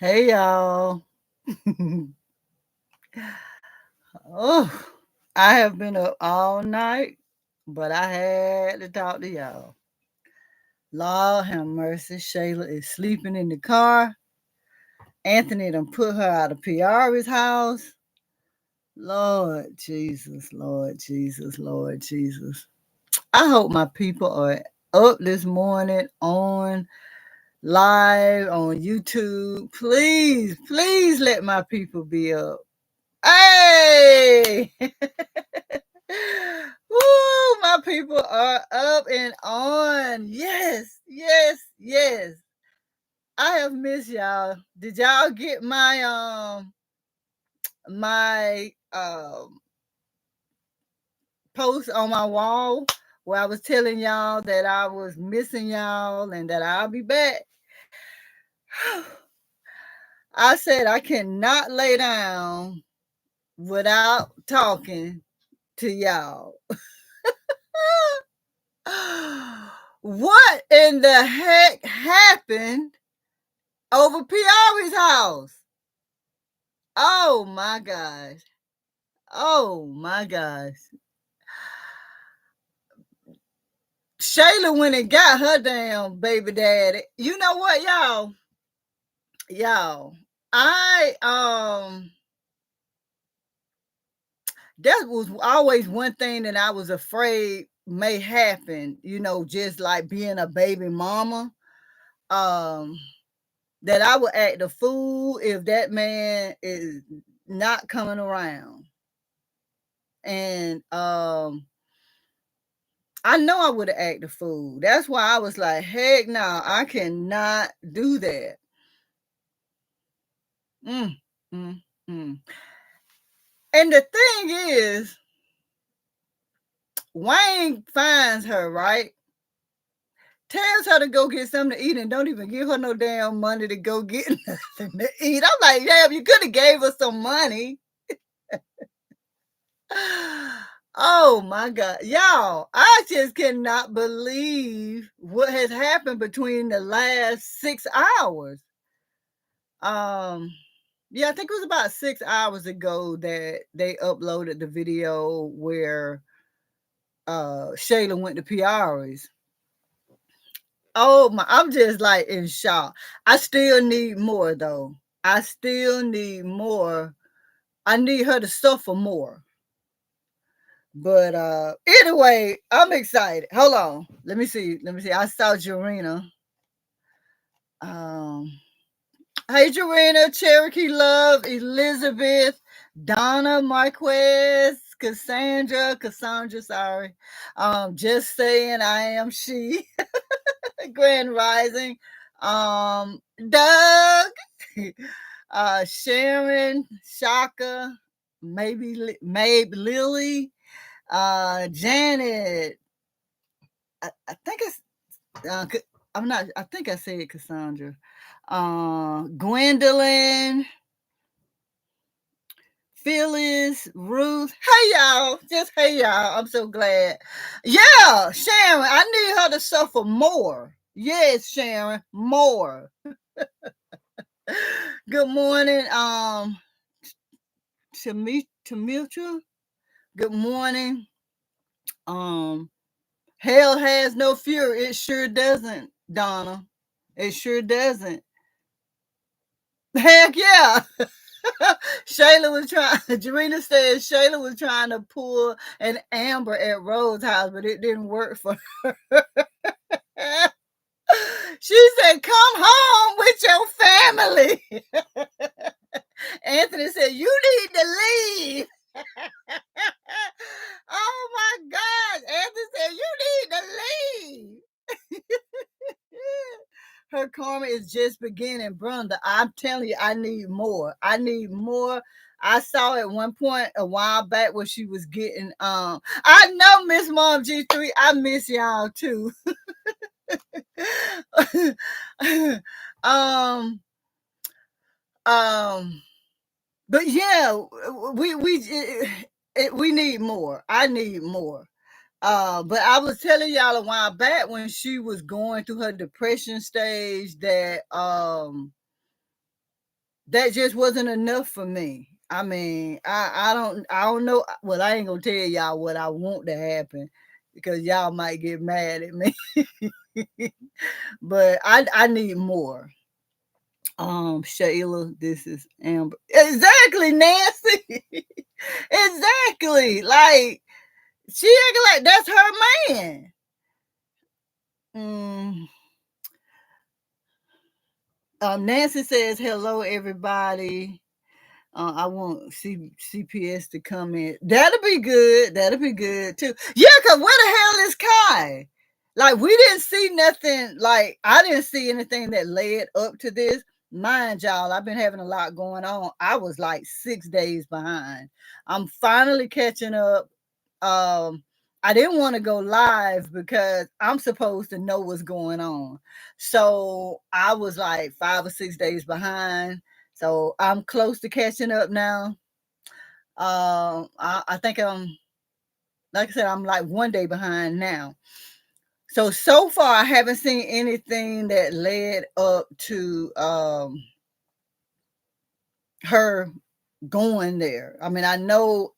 Hey y'all. Oh, I have been up all night, but I had to talk to y'all. Lord have mercy. Shayla is sleeping in the car. Anthony done put her out of Piarry's house. Lord Jesus, Lord Jesus, Lord Jesus. I hope my people are up this morning on live on YouTube. Please, please let my people be up. Hey! Woo! My people are up and on. Yes, yes, yes. I have missed y'all. Did y'all get my post on my wall where I was telling y'all that I was missing y'all and that I'll be back? I said I cannot lay down without talking to y'all. What in the heck happened over Piarry's house? Oh my gosh. Oh my gosh. Shayla went and got her damn baby daddy. You know what, y'all? Y'all, I that was always one thing that I was afraid may happen, just like being a baby mama. Um that I would act a fool if that man is not coming around. And I know I would have acted a fool. That's why I was like, heck no, I cannot do that. Mm, mm, mm. And the thing is, Wayne finds her, right? Tells her to go get something to eat and don't even give her no damn money to go get nothing to eat. I'm like, damn, you could have gave us some money. Oh my God. Y'all, I just cannot believe what has happened between the last 6 hours. Um, yeah, I think it was about 6 hours ago that they uploaded the video where Shayla went to Piarry's. Oh my, I'm just like in shock. I still need more though. I still need more. I need her to suffer more. But anyway, I'm excited. Hold on. Let me see. Let me see. I saw Jarena. Um Hey Jarena, Cherokee Love, Elizabeth, Donna Marquez, Cassandra, sorry. Just saying I am she. Grand Rising. Doug, Sharon, Shaka, maybe Mabe Lily, Janet. I think it's I'm not. I think I said Cassandra. Gwendolyn, Phyllis, Ruth. Hey y'all, just hey y'all. I'm so glad. Yeah, Sharon. I need her to suffer more. Yes, Sharon, more. Good morning, Tamitra. Good morning. Um, Hell has no fury. It sure doesn't, Donna. It sure doesn't. Heck yeah. Shayla was trying, Jarena said Shayla was trying to pull an Amber at Rose house, but it didn't work for her. She said, come home with your family. Anthony said, you need to leave. Oh my gosh. Anthony said, you need to leave. Her karma is just beginning, Brenda. I'm telling you, I need more. I need more. I saw at one point a while back where she was getting I know Miss Mom G3, I miss y'all too. um um but yeah, we need more. I need more. But I was telling y'all a while back when she was going through her depression stage that that just wasn't enough for me. I mean, I don't know. Well, I ain't gonna tell y'all what I want to happen because y'all might get mad at me. But I need more. Shayla, this is Amber. Exactly, Nancy. Exactly. Like she acting like that's her man. Mm. Nancy says hello, everybody. I want CPS to come in. That'll be good. That'll be good too. Yeah, cause where the hell is Kai? Like we didn't see nothing. Like I didn't see anything that led up to this. Mind y'all, I've been having a lot going on. I was like 6 days behind. I'm finally catching up. Um, I didn't want to go live because I'm supposed to know what's going on. So I was like 5 or 6 days behind. So I'm close to catching up now. I think I'm, like I said, I'm like one day behind now. So far, I haven't seen anything that led up to her going there. I mean, I know,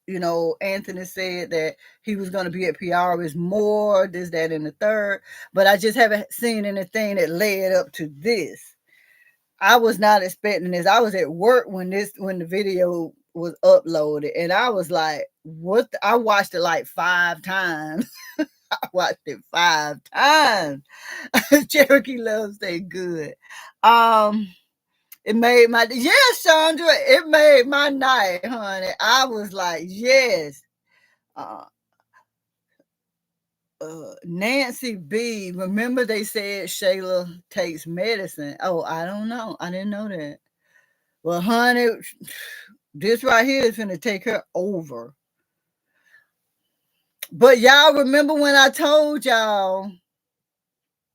Anthony said that he was going to be at Piarry's more, this, that, and the third, but I just haven't seen anything that led up to this. I was not expecting this. I was at work when the video was uploaded, and I was like, "What?" I watched it like 5 times. I watched it 5 times. Cherokee loves that good. Um, it made my yes, Chandra. It made my night, honey. I was like, yes. Uh, Nancy B. Remember they said Shayla takes medicine. Oh, I don't know. I didn't know that. Well, honey, this right here is gonna take her over. But y'all remember when I told y'all?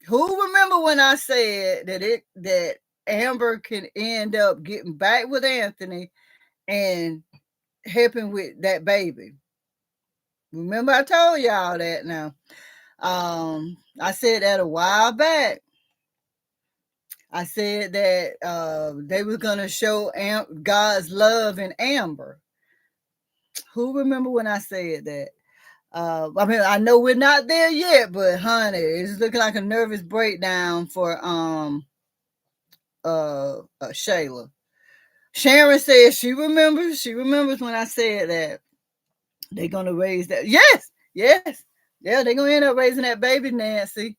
Who remember when I said that Amber can end up getting back with Anthony and helping with that baby? Remember I told y'all that now. I said that a while back. I said that they were gonna show God's love in Amber. Who remember when I said that? I mean, I know we're not there yet, but honey, it's looking like a nervous breakdown for Shayla. Sharon says she remembers. She remembers when I said that they're gonna raise that. Yes, yes, yeah, they're gonna end up raising that baby, Nancy.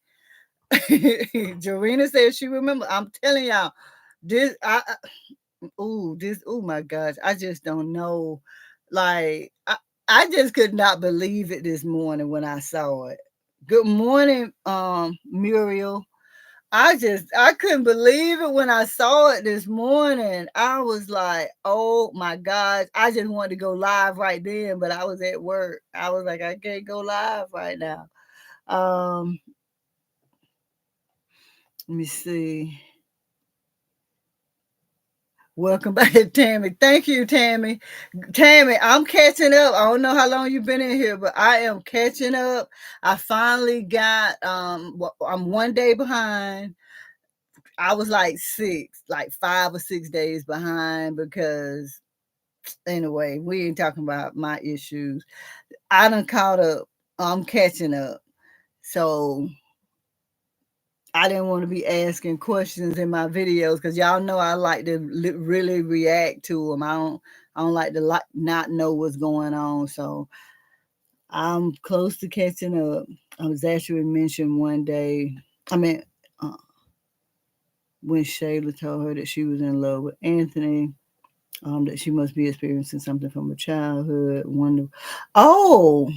Jorena says she remembers. I'm telling y'all, this oh my gosh, I just don't know. Like I just could not believe it this morning when I saw it. Good morning, Muriel. I couldn't believe it when I saw it this morning. I was like, oh my gosh. I just wanted to go live right then, but I was at work. I was like, I can't go live right now. Um, let me see. Welcome back, Tammy. Thank you, Tammy. Tammy, I'm catching up. I don't know how long you've been in here, but I am catching up. I finally got I'm one day behind. I was like 5 or 6 days behind because anyway, we ain't talking about my issues. I done caught up. I'm catching up. So I didn't want to be asking questions in my videos because y'all know I like to really react to them. I don't like to not know what's going on. So I'm close to catching up. I was actually mentioned one day. I mean, uh, when Shayla told her that she was in love with Anthony, that she must be experiencing something from her childhood. Wonder, oh,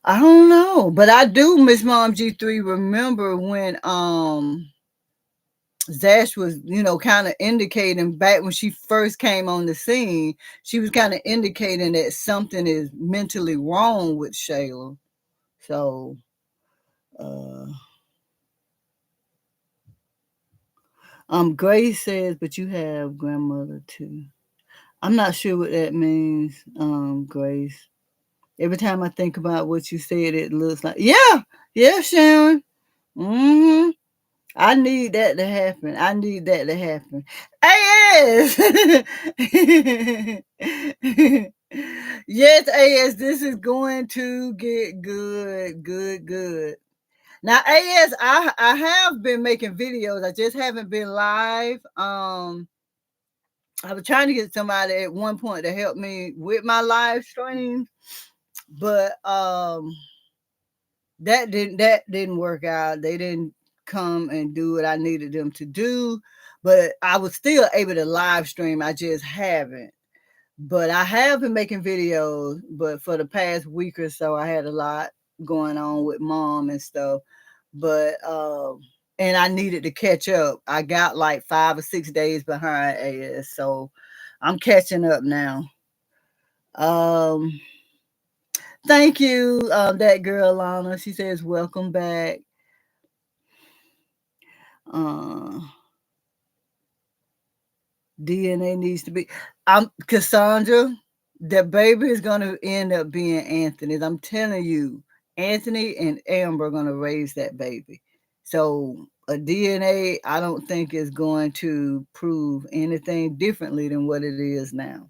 I don't know, but I do, Miss Mom G3. Remember when Zash was, kind of indicating back when she first came on the scene, she was kind of indicating that something is mentally wrong with Shayla. So, uh, Grace says, but you have grandmother too. I'm not sure what that means, Grace. Every time I think about what you said, it looks like, yeah, Sharon. Mm-hmm. I need that to happen. I need that to happen. AS! Yes, AS, this is going to get good, good, good. Now, AS, I have been making videos. I just haven't been live. I was trying to get somebody at one point to help me with my live stream, but that didn't work out. They didn't come and do what I needed them to do, but I was still able to live stream. I just haven't. But I have been making videos, but for the past week or so, I had a lot going on with mom and stuff. But and I needed to catch up. I got like 5 or 6 days behind AS, so I'm catching up now. Um, Thank you, that girl Lana. She says welcome back. Uh, DNA needs to be. I'm Cassandra. The baby is gonna end up being Anthony's. I'm telling you, Anthony and Amber are gonna raise that baby. So a DNA, I don't think is going to prove anything differently than what it is now.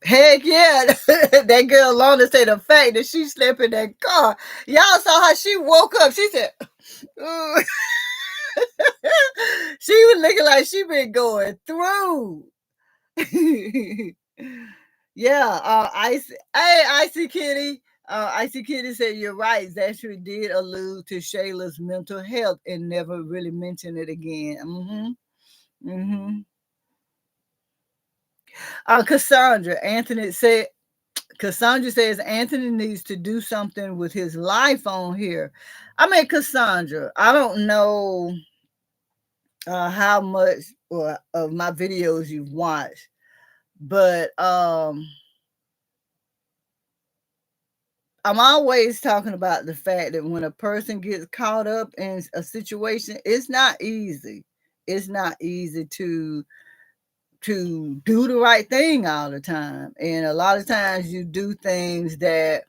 Heck yeah, that girl Lana said the fact that she slept in that car. Y'all saw how she woke up. She said, "Ooh." She was looking like she been going through. Yeah, Icy, hey, Icy Kitty. Icy Kitty said you're right. Zachary did allude to Shayla's mental health and never really mentioned it again. Cassandra, Cassandra says Anthony needs to do something with his life on here. I mean, Cassandra, I don't know how much or of my videos you've watched, but I'm always talking about the fact that when a person gets caught up in a situation, it's not easy. It's not easy to do the right thing all the time. And a lot of times you do things that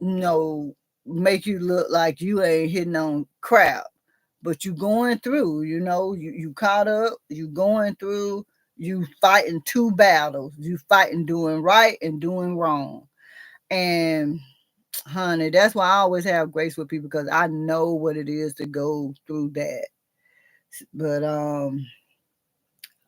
you know make you look like you ain't hitting on crap. But you going through, you caught up, you going through, you fighting two battles. You fighting doing right and doing wrong. And honey, that's why I always have grace with people because I know what it is to go through that. But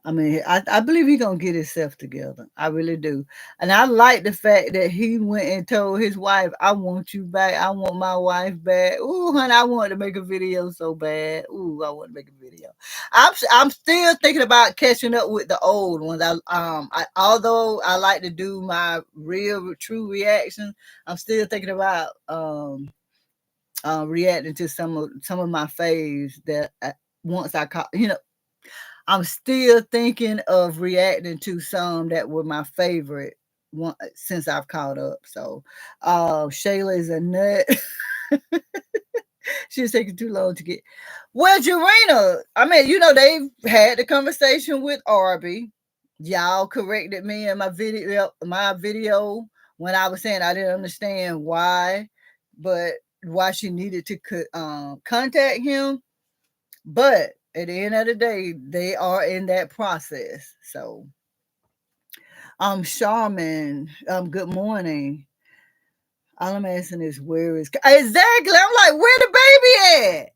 I mean, I believe he's gonna get himself together. I really do. And I like the fact that he went and told his wife, I want you back. I want my wife back. Ooh, honey, I wanted to make a video so bad. Ooh, I want to make a video. I'm still thinking about catching up with the old ones. Although I like to do my real true reaction, I'm still thinking about reacting to some of my faves that once I caught, I'm still thinking of reacting to some that were my favorite one since I've caught up. So, Shayla is a nut. She's taking too long to get. Well, Jarena, I mean, they've had the conversation with Arby. Y'all corrected me in my video when I was saying I didn't understand why, but why she needed to contact him. But at the end of the day, they are in that process. So, Charmin, good morning. All I'm asking is where is exactly? I'm like, where the baby at?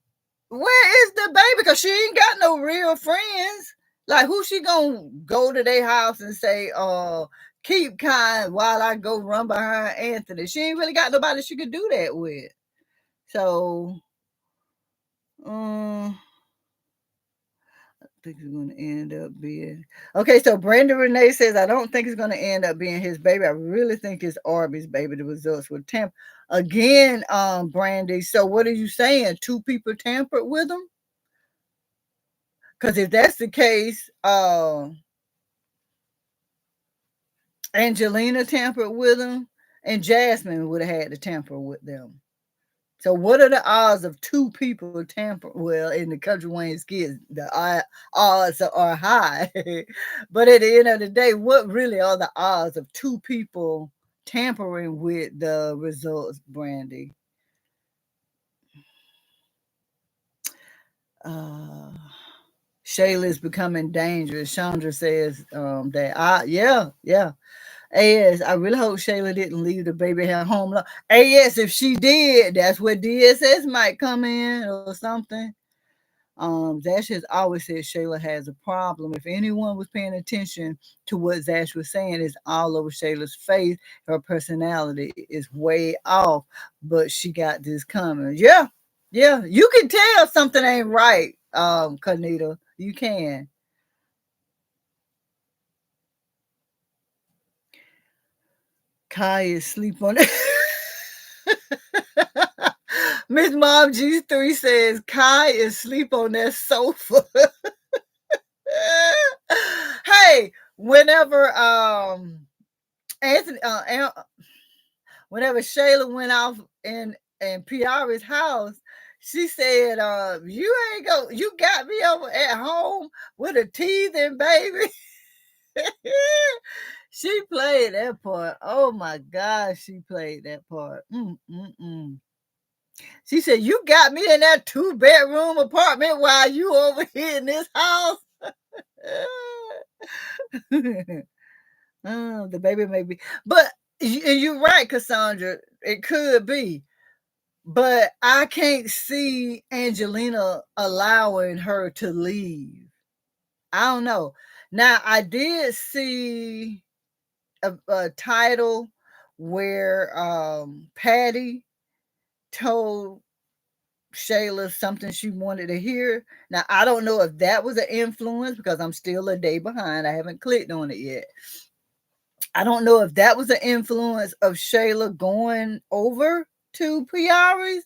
Where is the baby? Because she ain't got no real friends. Like, who she gonna go to their house and say, keep kind while I go run behind Anthony? She ain't really got nobody she could do that with. So, um, think it's going to end up being okay. So Brandon Renee says, I don't think it's going to end up being his baby. I really think it's Arby's baby. The results with Tampa again. Brandy. So what are you saying? Two people tampered with him? Because if that's the case, Angelina tampered with him, and Jasmine would have had to tamper with them. So what are the odds of two people tamper? Well, in the country Wayne's kids, the odds are high. But at the end of the day, what really are the odds of two people tampering with the results, Brandy? Uh, Shayla is becoming dangerous. Chandra says that yeah. AS, I really hope Shayla didn't leave the baby at home. AS, if she did, that's where DSS might come in or something. Zash has always said Shayla has a problem. If anyone was paying attention to what Zash was saying, it's all over Shayla's face. Her personality is way off, but she got this coming. Yeah, yeah. You can tell something ain't right, Kanita. You can. Kai is sleep on it. Miss Mom G3 says Kai is sleep on that sofa. Hey, Anthony whenever Shayla went off in Piarry's house, she said, you got me over at home with a teething baby. She played that part. Oh my gosh, she played that part. She said, you got me in that 2-bedroom apartment while you over here in this house. Oh, the baby may be, but you're right, Cassandra. It could be, but I can't see Angelina allowing her to leave. I don't know. Now, I did see a title where Patty told Shayla something she wanted to hear. Now, I don't know if that was an influence because I'm still a day behind. I haven't clicked on it yet. I don't know if that was an influence of Shayla going over to Piarry's,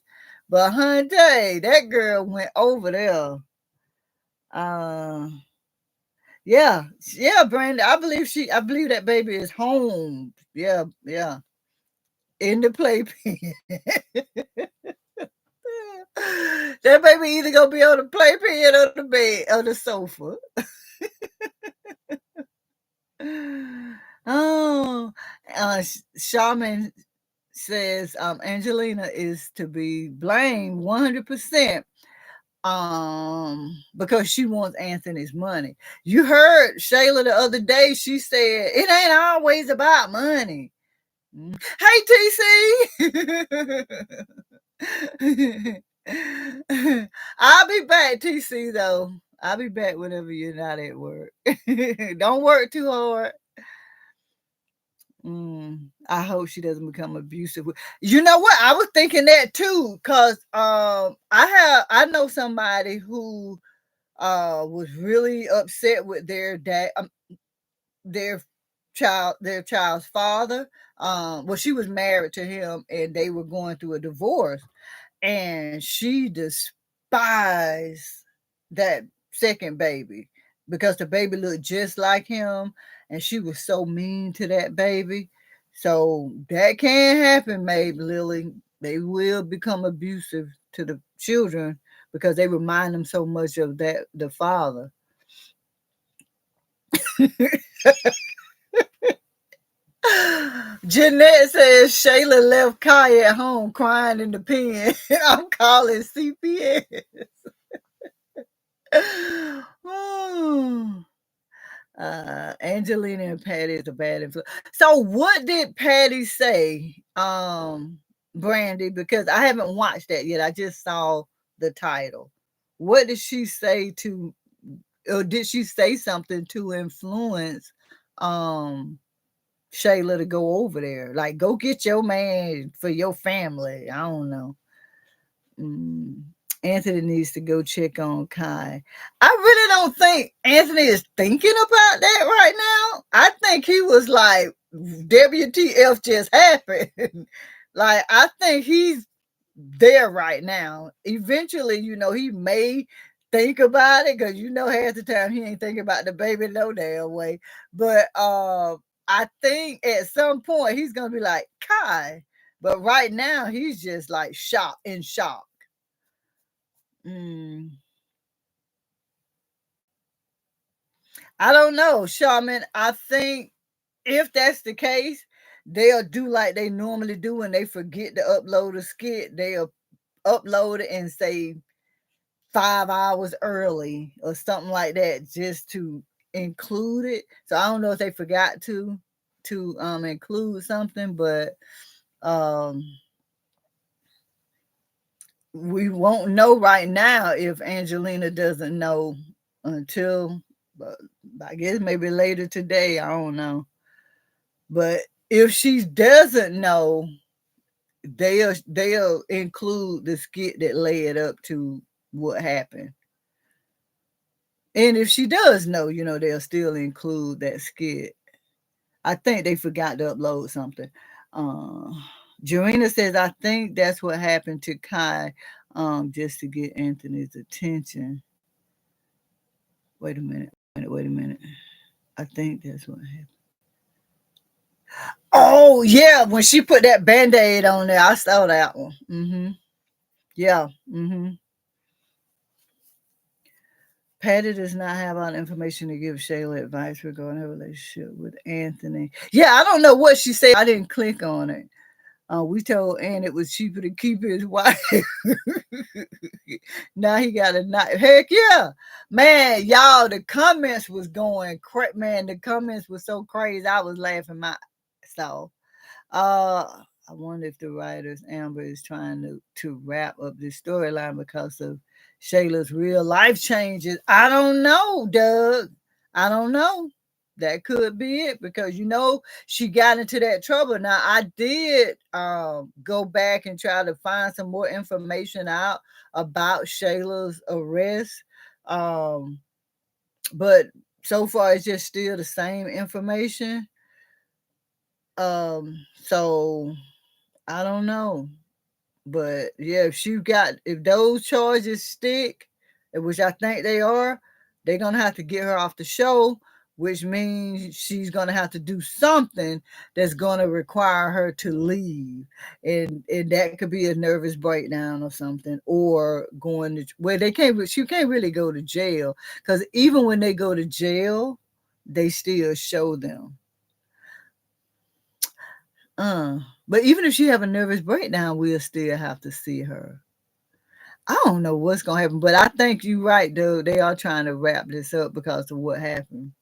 but honey, that girl went over there. Uh, yeah, Brandon. I believe that baby is home. Yeah, yeah, in the playpen. That baby either gonna be on the playpen or the bed or the sofa. Oh, Shaman says Angelina is to be blamed 100% because she wants Anthony's money. You heard Shayla the other day, she said it ain't always about money. Hey TC. I'll be back, TC, though. I'll be back whenever you're not at work. Don't work too hard. I hope she doesn't become abusive. You know what? I was thinking that too, cause I know somebody who was really upset with their dad, their child's father. Well, she was married to him, and they were going through a divorce, and she despised that second baby because the baby looked just like him, and she was so mean to that baby. So that can happen, maybe, Lily. They will become abusive to the children because they remind them so much of the father. Jeanette says Shayla left Kai at home crying in the pen. I'm calling CPS. Oh. Angelina and Patty is a bad influence. So what did Patty say, Brandy? Because I haven't watched that yet. I just saw the title. What did she say to, or did she say something to influence um Shayla to go over there? Like, go get your man for your family. I don't know. Mm. Anthony needs to go check on Kai. I really don't think Anthony is thinking about that right now. I think he was like, WTF just happened. Like, I think he's there right now. Eventually, he may think about it because half the time he ain't thinking about the baby no damn way. But I think at some point he's gonna be like, Kai. But right now he's just like in shock. Mm, I don't know, Shaman. I think if that's the case, they'll do like they normally do when they forget to upload a skit. They'll upload it and say 5 hours early or something like that just to include it. So I don't know if they forgot to include something, but um we won't know right now if Angelina doesn't know until uh, I guess maybe later today. I don't know. But if she doesn't know, they'll include the skit that led up to what happened. And if she does know, they'll still include that skit. I think they forgot to upload something. Uh, Jarena says, I think that's what happened to Kai, just to get Anthony's attention. Wait a minute. Wait a minute. I think that's what happened. Oh, yeah. When she put that band aid on there, I saw that one. Yeah. Patty does not have all the information to give Shayla advice regarding her relationship with Anthony. Yeah, I don't know what she said. I didn't click on it. We told Ann it was cheaper to keep his wife. Now he got a knife. Heck yeah. Man, y'all, the comments was going man, the comments was so crazy. I was laughing myself. I wonder if the writers Amber is trying to wrap up this storyline because of Shayla's real life changes. I don't know, Doug. I don't know. That could be it because she got into that trouble. Now I did go back and try to find some more information out about Shayla's arrest. But so far it's just still the same information. So I don't know. But yeah, if those charges stick, which I think they are, they're gonna have to get her off the show, which means she's gonna have to do something that's gonna require her to leave. And that could be a nervous breakdown or something, or going to where she can't really go to jail. Because even when they go to jail, they still show them. But even if she have a nervous breakdown, we'll still have to see her. I don't know what's gonna happen, but I think you're right, though. They are trying to wrap this up because of what happened.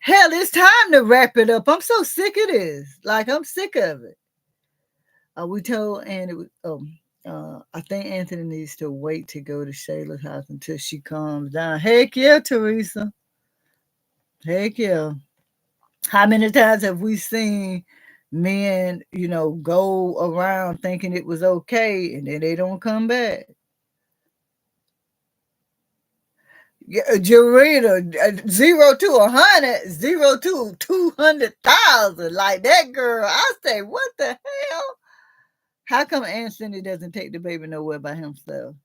Hell, it's time to wrap it up. I'm so sick of this. Like, I'm sick of it. We told Ann it was. I think Anthony needs to wait to go to Shayla's house until she calms down. Heck yeah, Teresa. Heck yeah. How many times have we seen men, go around thinking it was okay and then they don't come back? Jarena, 0 to 100, 0 to 200,000. Like that girl, I say, what the hell? How come Anthony doesn't take the baby nowhere by himself?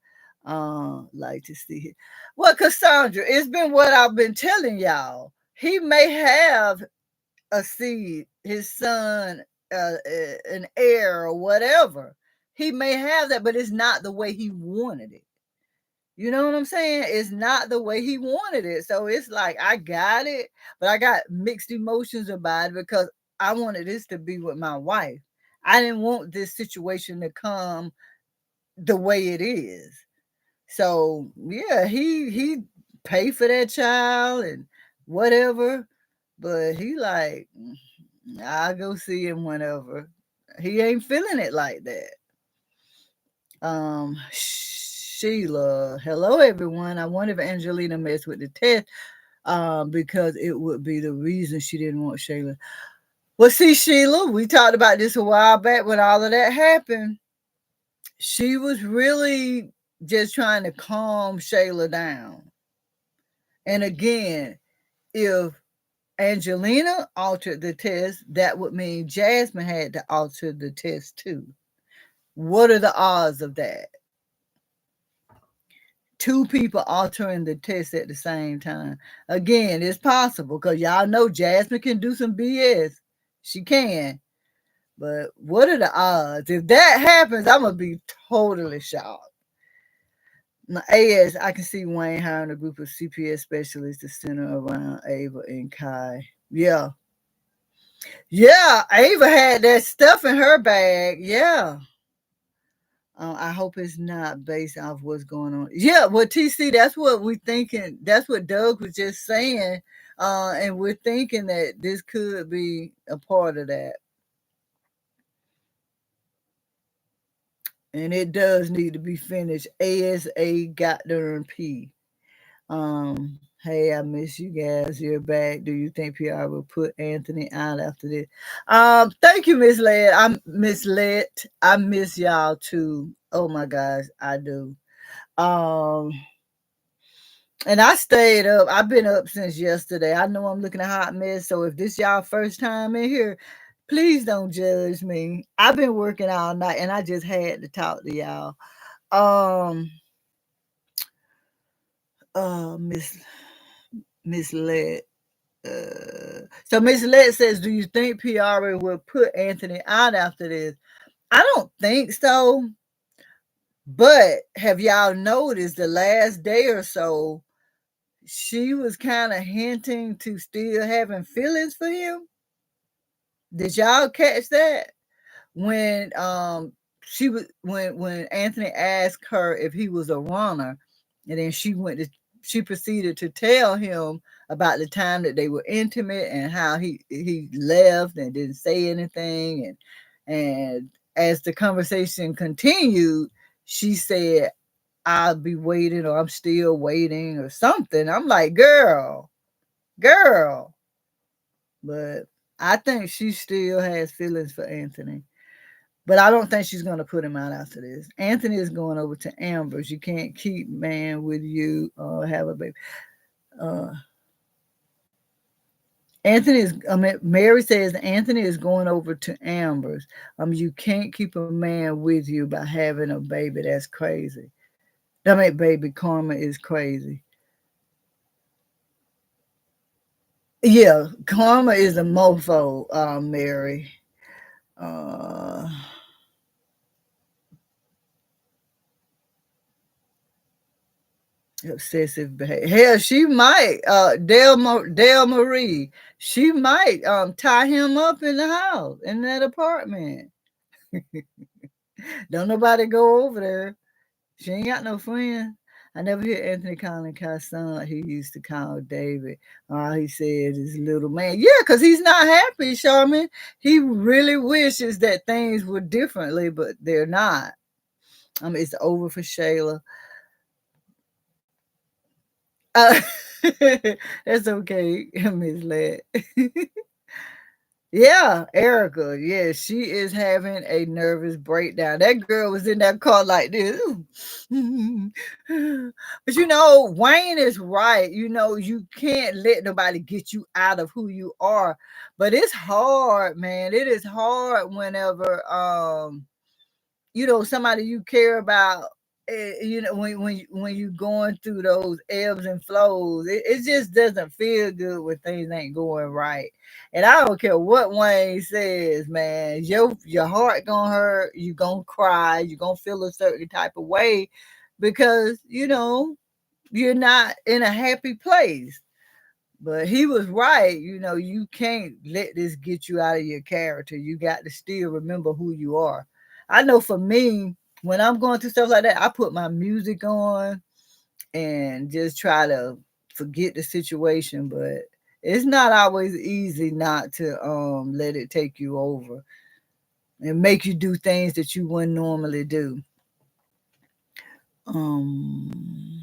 Like to see it. Well, Cassandra, it's been what I've been telling y'all. He may have a seed, his son, an heir or whatever. He may have that, but it's not the way he wanted it. You know what I'm saying? It's not the way he wanted it. So it's like I got it, but I got mixed emotions about it because I wanted this to be with my wife. I didn't want this situation to come the way it is. So yeah, he paid for that child and whatever, but he like I'll go see him whenever. He ain't feeling it like that. Sheila, hello everyone. I wonder if Angelina messed with the test, because it would be the reason she didn't want Shayla. Well, see, Sheila, we talked about this a while back when all of that happened. She was really just trying to calm Shayla down. And again, if Angelina altered the test, that would mean Jasmine had to alter the test too. What are the odds of that? Two people altering the test at the same time. Again, it's possible because y'all know Jasmine can do some BS. She can. But what are the odds? If that happens, I'm going to be totally shocked. Now, AS, I can see Wayne hiring a group of CPS specialists to center around Ava and Kai. Yeah. Yeah, Ava had that stuff in her bag. Yeah. I hope it's not based off what's going on. Yeah, well, TC, that's what we thinking. That's what Doug was just saying. And we're thinking that this could be a part of that. And it does need to be finished. ASA got darn P. Hey, I miss you guys. You're back. Do you think PR will put Anthony out after this? Thank you, Miss Led. I'm Miss Led. I miss y'all too. Oh my gosh, I do. Um, and I stayed up. I've been up since yesterday. I know I'm looking a hot mess. So if this y'all first time in here, please don't judge me. I've been working all night and I just had to talk to y'all. Um, Miss Led. So Miss Let says, "Do you think Piarry will put Anthony out after this?" I don't think so. But have y'all noticed the last day or so, she was kind of hinting to still having feelings for him? Did y'all catch that? When she was when Anthony asked her if he was a runner, and then she proceeded to tell him about the time that they were intimate and how he left and didn't say anything, and as the conversation continued, she said, "I'll be waiting," or "I'm still waiting," or something. I'm like, girl, but I think she still has feelings for Anthony. But I don't think she's going to put him out after this. Anthony is going over to Amber's. You can't keep man with you or have a baby. Uh, Mary says Anthony is going over to Amber's. You can't keep a man with you by having a baby. That's crazy. Baby karma is crazy. Yeah, karma is a mofo, Mary. Uh, Obsessive behavior. Hell, she might. Dale Marie. She might tie him up in the house in that apartment. Don't nobody go over there. She ain't got no friends. I never hear Anthony calling Kai's son like he used to call David. All he said is little man. Yeah, because he's not happy, Sherman. He really wishes that things were differently, but they're not. It's over for Shayla. Uh, that's okay, Miss Led. Yeah, Erica. Yeah, she is having a nervous breakdown. That girl was in that car like this. But Wayne is right. You can't let nobody get you out of who you are. But it's hard, man. It is hard whenever somebody you care about, when you going through those ebbs and flows, it just doesn't feel good when things ain't going right. And I don't care what Wayne says, man, your heart gonna hurt, you gonna cry, you gonna feel a certain type of way because you're not in a happy place. But he was right. You can't let this get you out of your character. You got to still remember who you are. I know for me, when I'm going through stuff like that, I put my music on and just try to forget the situation. But it's not always easy not to let it take you over and make you do things that you wouldn't normally do. Um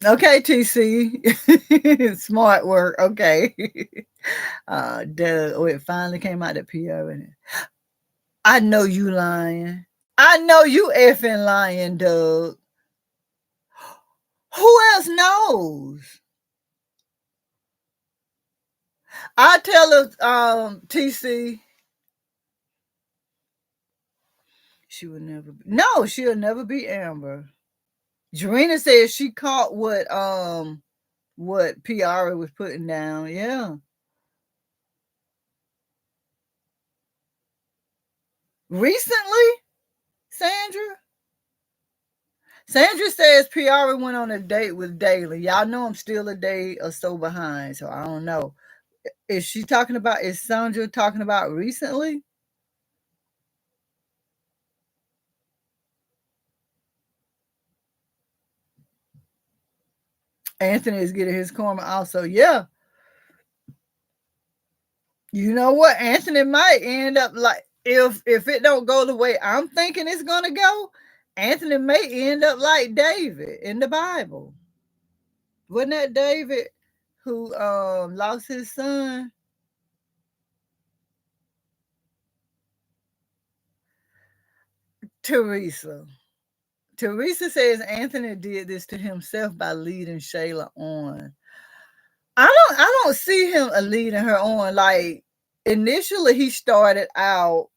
Okay, TC. Smart work. Okay. Doug. Oh, it finally came out that PR in it. I know you lying. I know you effing lying, Doug. Who else knows? I tell her, TC, she would never be. No, she'll never be Amber. Jarena said she caught what Piarry was putting down. Yeah. Recently, Sandra? Sandra says Piarry went on a date with Daly. Y'all know I'm still a day or so behind, so I don't know. Is Sandra talking about recently? Anthony is getting his karma also. Yeah. You know what? Anthony might end up like, if it don't go the way I'm thinking it's gonna go, Anthony may end up like David in the Bible. Wasn't that David who lost his son? Teresa. Teresa says Anthony did this to himself by leading Shayla on. I don't see him leading her on. Like, initially he started out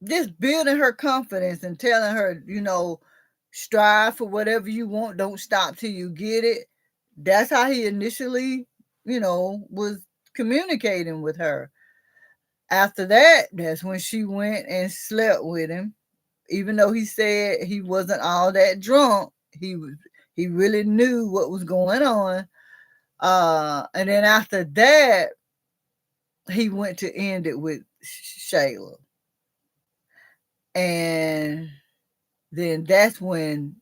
just building her confidence and telling her, strive for whatever you want, don't stop till you get it. That's how he initially, was communicating with her. After that, that's when she went and slept with him. Even though he said he wasn't all that drunk, he really knew what was going on. And then after that, he went to end it with Shayla. And then that's when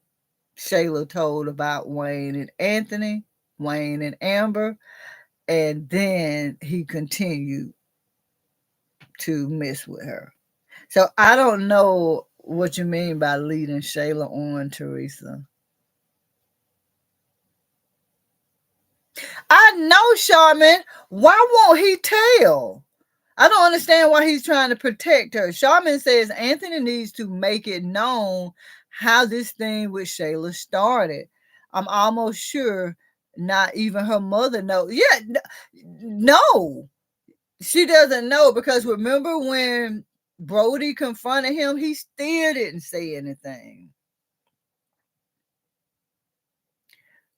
Shayla told about Wayne and Anthony, Wayne and Amber, and then he continued to mess with her. So I don't know what you mean by leading Shayla on, Teresa. I know, Charmin. Why won't he tell? I don't understand why he's trying to protect her. Charmin says Anthony needs to make it known how this thing with Shayla started. I'm almost sure not even her mother knows. Yeah, no, she doesn't know, because remember when Brody confronted him, he still didn't say anything.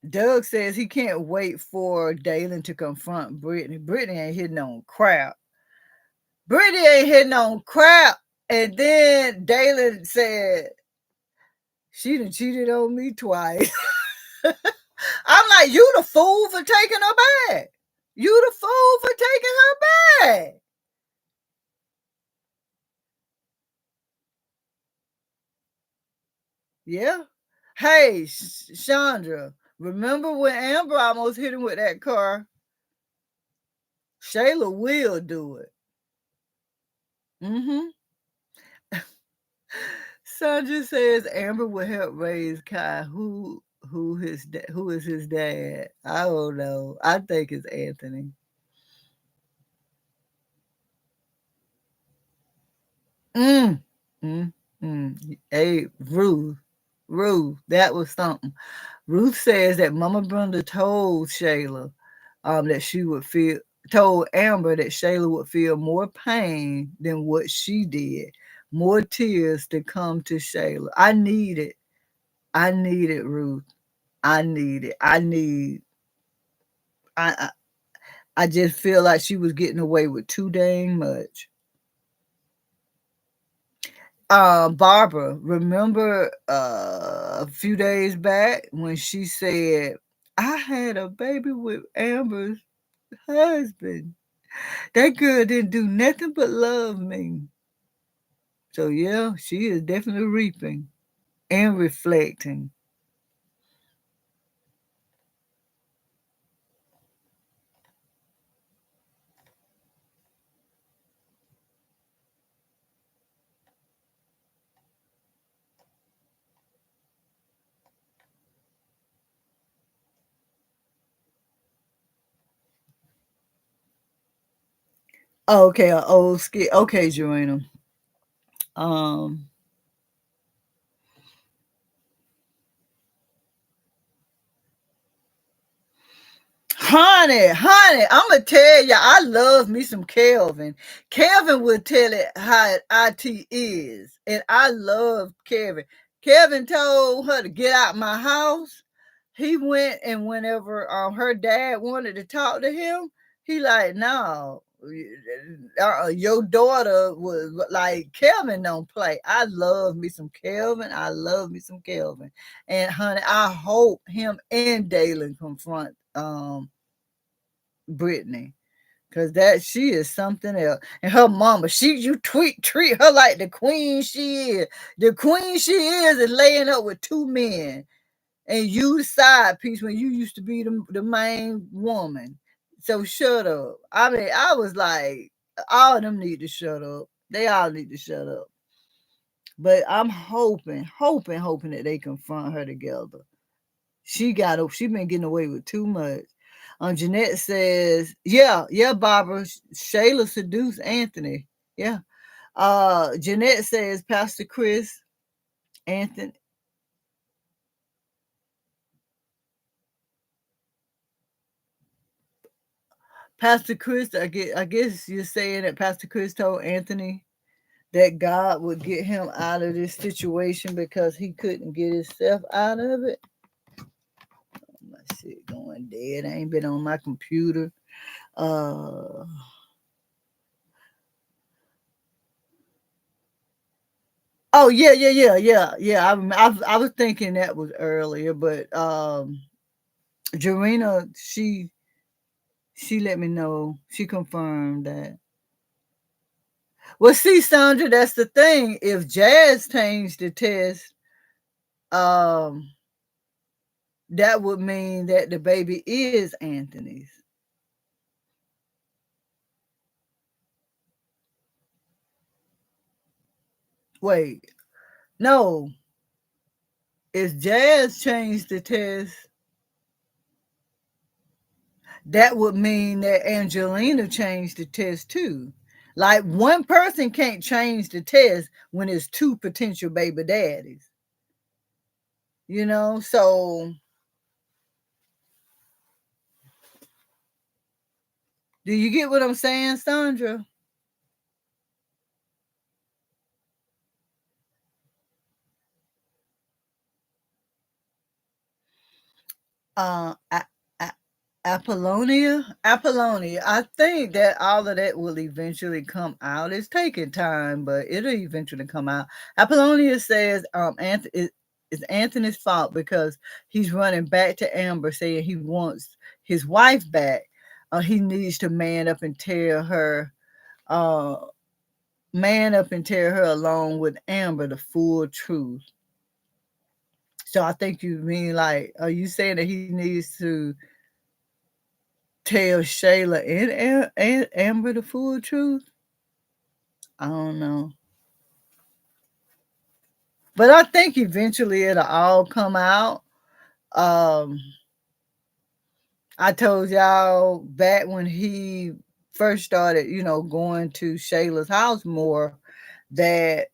Doug says he can't wait for Dalen to confront Brittany. Brittany ain't hitting on crap. Brittany ain't hitting on crap. And then Dalen said, she done cheated on me twice. I'm like, you the fool for taking her back. You the fool for taking her back. Yeah. Hey, Chandra, remember when Amber almost hit him with that car? Shayla will do it. Mm-hmm. Sandra says Amber will help raise Kai. Who is his dad? I don't know. I think it's Anthony. Mm. Mm. Mm. Hey, Ruth, that was something. Ruth says that Mama Brenda told Shayla that she would feel told Amber that Shayla would feel more pain than what she did, more tears to come to Shayla. I need it. I need it, Ruth. I need it. I I just feel like she was getting away with too dang much. Barbara, remember a few days back when she said, I had a baby with Amber's husband. That girl didn't do nothing but love me. So yeah, she is definitely reaping and reflecting. Okay, an old skit. Okay, Joanna. Um, honey, I'm gonna tell you, I love me some Kelvin. Kelvin will tell it how it is, and I love Kevin. Kevin told her to get out my house. He went, and whenever her dad wanted to talk to him, he like, no, your daughter was like, Kelvin don't play. I love me some Kelvin. I love me some Kelvin, and honey, I hope him and Dalen confront Brittany. Cause that she is something else. And her mama, you treat her like the queen she is. The queen she is laying up with two men. And you the side piece when you used to be the main woman. So shut up. I mean, I was like, all of them need to shut up. They all need to shut up. But I'm hoping that they confront her together. She been getting away with too much. Jeanette says, yeah, Barbara, Shayla seduced Anthony. Yeah. Jeanette says, Pastor Chris, Anthony, Pastor Chris, I guess you're saying that Pastor Chris told Anthony that God would get him out of this situation because he couldn't get himself out of it. My shit going dead. I ain't been on my computer. Uh oh yeah. I was thinking that was earlier, but Jarena, she let me know. She confirmed that. Well, see, Sandra, that's the thing. If Jazz changed the test, um, that would mean that the baby is Anthony's. Wait, no. If Jazz changed the test, that would mean that Angelina changed the test too. Like one person can't change the test when it's two potential baby daddies. So do you get what I'm saying, Sandra? I, Apollonia. I think that all of that will eventually come out. It's taking time, but it'll eventually come out. Apollonia says, it's Anthony's fault because he's running back to Amber saying he wants his wife back. He needs to uh, man up and tell her along with Amber the full truth. So I think you mean like, are you saying that he needs to tell Shayla and Amber the full truth? I don't know. But I think eventually it'll all come out. Um, I told y'all back when he first started, going to Shayla's house more, that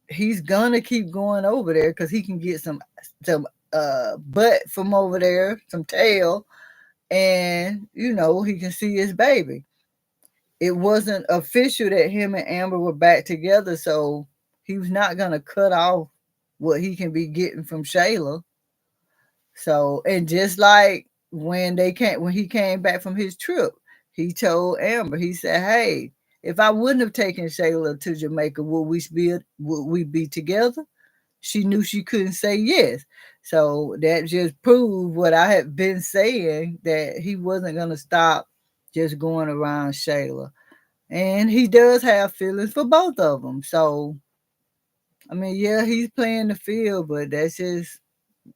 he's gonna keep going over there because he can get some butt from over there, some tail, and he can see his baby. It wasn't official that him and Amber were back together, so he was not gonna cut off what he can be getting from Shayla. So, and just like when he came back from his trip, he told Amber, he said, "Hey, if I wouldn't have taken Shayla to Jamaica, would we be together?" She knew she couldn't say yes. So that just proved what I had been saying, that he wasn't gonna stop just going around Shayla. And he does have feelings for both of them. So, I mean, yeah, he's playing the field, but that's just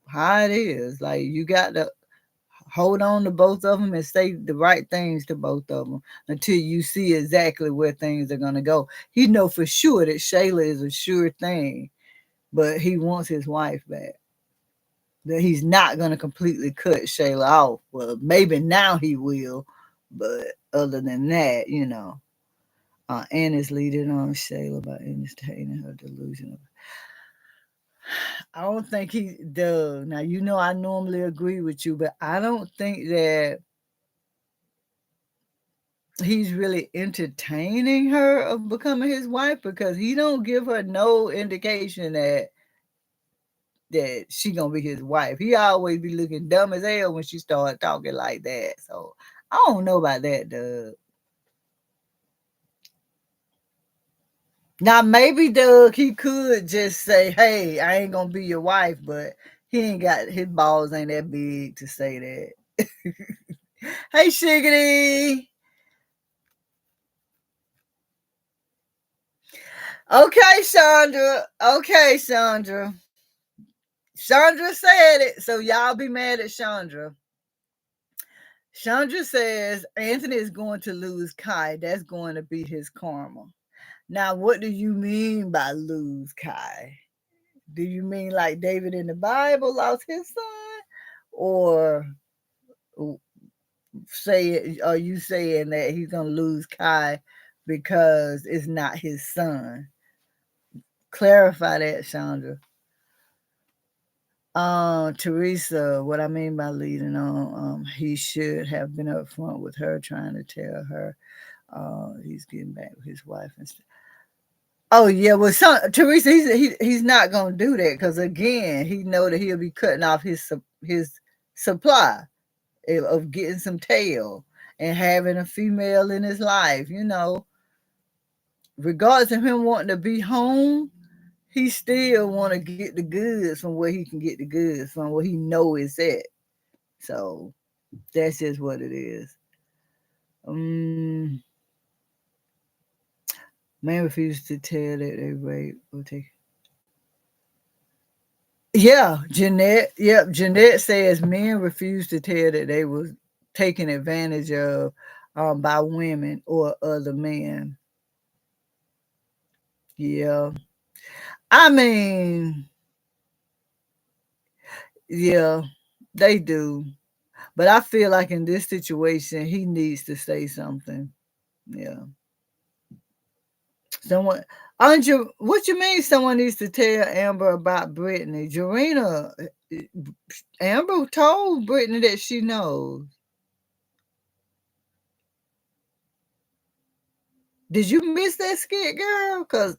how it is. Like, you got to hold on to both of them and say the right things to both of them until you see exactly where things are going to go. He know for sure that Shayla is a sure thing, but he wants his wife back. That he's not going to completely cut Shayla off. Well, maybe now he will, but other than that. And is leading on Shayla by entertaining her delusion. I don't think he does. Now, I normally agree with you, but I don't think that he's really entertaining her of becoming his wife, because he don't give her no indication that she gonna be his wife. He always be looking dumb as hell when she start talking like that. So I don't know about that, Doug. Now maybe Doug, he could just say, "Hey, I ain't gonna be your wife," but he ain't got his balls ain't that big to say that. Hey, Shiggity. Okay, Chandra. Okay, Chandra. Chandra said it, so y'all be mad at Chandra. Chandra says Anthony is going to lose Kai. That's going to be his karma. Now, what do you mean by lose Kai? Do you mean like David in the Bible lost his son? Or are you saying that he's gonna lose Kai because it's not his son? Clarify that, Chandra. Teresa, what I mean by leading on, he should have been upfront with her, trying to tell her he's getting back with his wife and stuff. Oh yeah, well, Teresa, he's not gonna do that because again, he know that he'll be cutting off his supply of getting some tail and having a female in his life. Regardless of him wanting to be home, he still want to get the goods from where he can get the goods from, where he know is at. So that's just what it is. Um, Man refused to tell that they rape or take. Yeah, Jeanette. Yep, Jeanette says men refuse to tell that they was taken advantage of by women or other men. Yeah, I mean, yeah, they do. But I feel like in this situation, he needs to say something. Yeah. Someone, Andrew, what you mean someone needs to tell Amber about Brittany? Jarena, Amber told Brittany that she knows. Did you miss that skit, girl? Because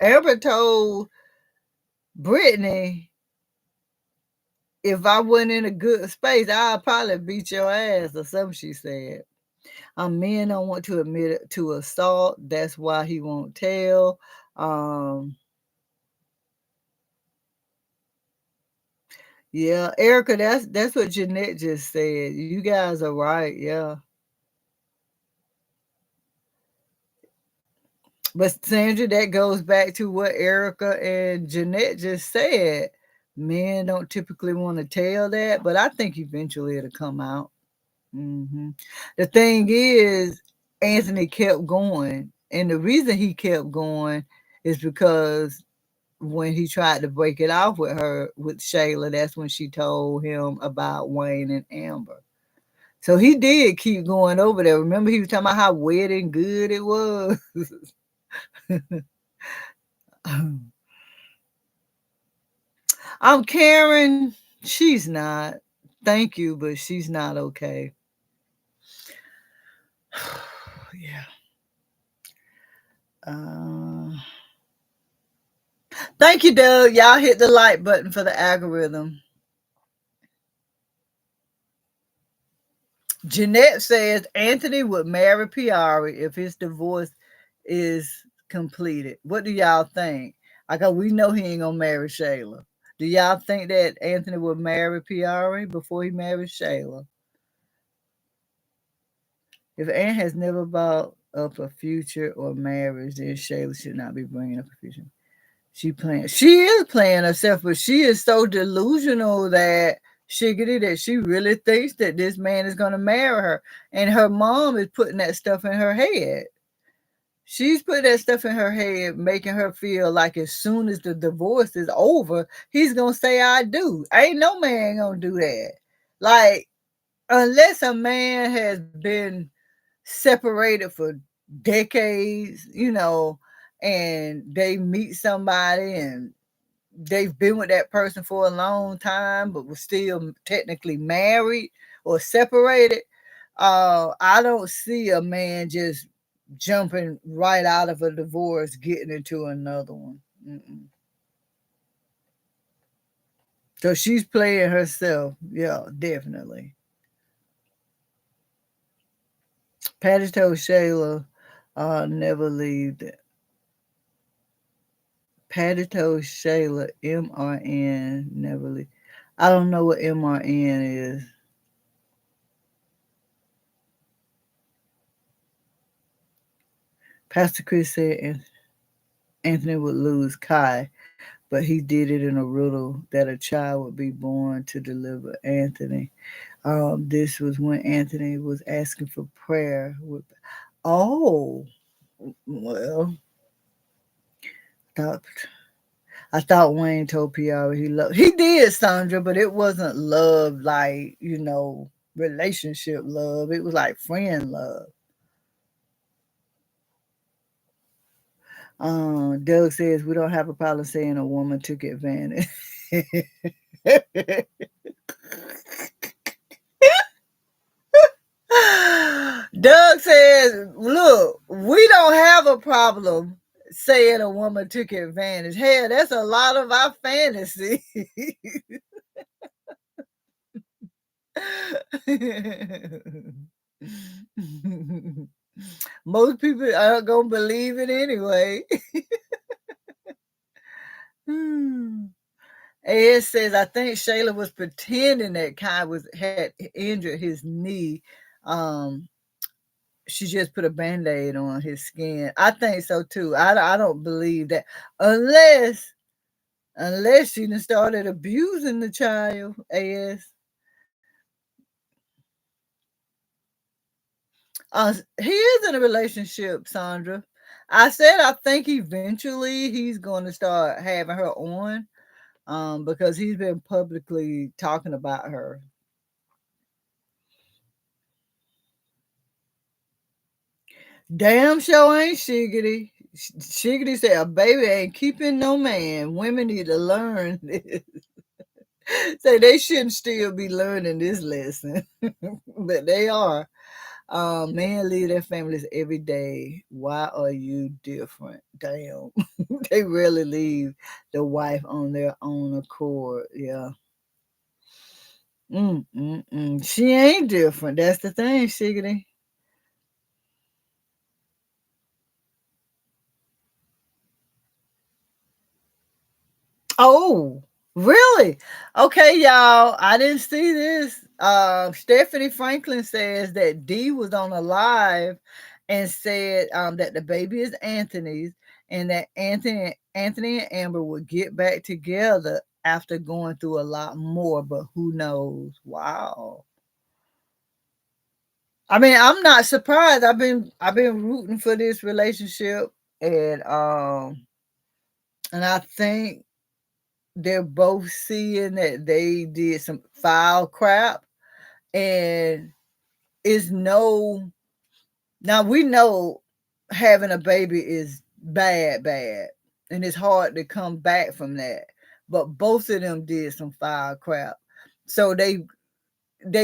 Amber told Brittany, if I wasn't in a good space, I'd probably beat your ass or something, she said. Men don't want to admit it to assault. That's why he won't tell. Um, yeah, Erica, that's what Jeanette just said. You guys are right. Yeah, but Sandra, that goes back to what Erica and Jeanette just said. Men don't typically want to tell that, but I think eventually it'll come out. Hmm. The thing is, Anthony kept going, and the reason he kept going is because when he tried to break it off with her, with Shayla, that's when she told him about Wayne and Amber. So he did keep going over there. Remember, he was talking about how wet and good it was. I'm Karen. She's not. Thank you, but she's not okay. Yeah. Uh, Thank you, Doug. Y'all hit the like button for the algorithm. Jeanette says Anthony would marry Piarry if his divorce is completed. What do y'all think? I go, we know he ain't gonna marry Shayla. Do y'all think that Anthony would marry Piarry before he marries Shayla? If Anne has never brought up a future or marriage, then Shayla should not be bringing up a future. She is playing herself, but she is so delusional that shiggity that she really thinks that this man is gonna marry her. And her mom is putting that stuff in her head. She's putting that stuff in her head, making her feel like as soon as the divorce is over, he's gonna say I do. Ain't no man gonna do that. Like, unless a man has been separated for decades, and they meet somebody and they've been with that person for a long time, but were still technically married or separated. I don't see a man just jumping right out of a divorce, getting into another one. Mm-mm. So she's playing herself. Yeah, definitely. Patty told Shayla, never leave. Patty told Shayla, MRN, never leave. I don't know what MRN is. Pastor Chris said Anthony would lose Kai, but he did it in a riddle that a child would be born to deliver Anthony. This was when Anthony was asking for prayer. Oh, well, thought I thought Wayne told Piarry he loved. He did, Sandra, but it wasn't love like relationship love. It was like friend love. Doug says we don't have a problem saying a woman took advantage. Doug says, look, we don't have a problem saying a woman took advantage. Hell, that's a lot of our fantasy. Most people aren't going to believe it anyway. Ed says, I think Shayla was pretending that Kai had injured his knee. She just put a Band-Aid on his skin. I think so too. I don't believe that unless she done started abusing the child. As he is in a relationship, Sandra. I said I think eventually he's going to start having her on, because he's been publicly talking about her. Damn sure ain't Shiggity. Shiggity said a baby ain't keeping no man. Women need to learn this. Say they shouldn't still be learning this lesson, but they are. Men leave their families every day. Why are you different? Damn. They really leave the wife on their own accord. Yeah. She ain't different. That's the thing, Shiggity. Oh, really? Okay, y'all. I didn't see this. Stephanie Franklin says that Dee was on a live and said that the baby is Anthony's and that Anthony and Amber would get back together after going through a lot more, but who knows? Wow. I mean, I'm not surprised. I've been rooting for this relationship, and I think they're both seeing that they did some foul crap, and is no now we know having a baby is bad, and it's hard to come back from that, but both of them did some foul crap, so they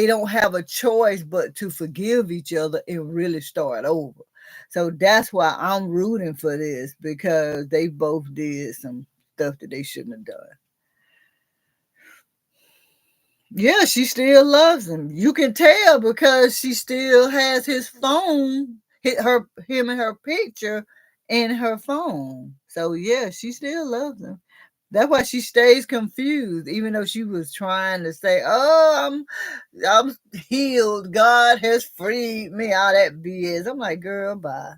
don't have a choice but to forgive each other and really start over. So that's why I'm rooting for this, because they both did some stuff that they shouldn't have done. Yeah, she still loves him. You can tell because she still has his phone, him and her picture in her phone. So yeah, she still loves him. That's why she stays confused, even though she was trying to say, "Oh, I'm healed. God has freed me." All that BS. I'm like, girl, bye.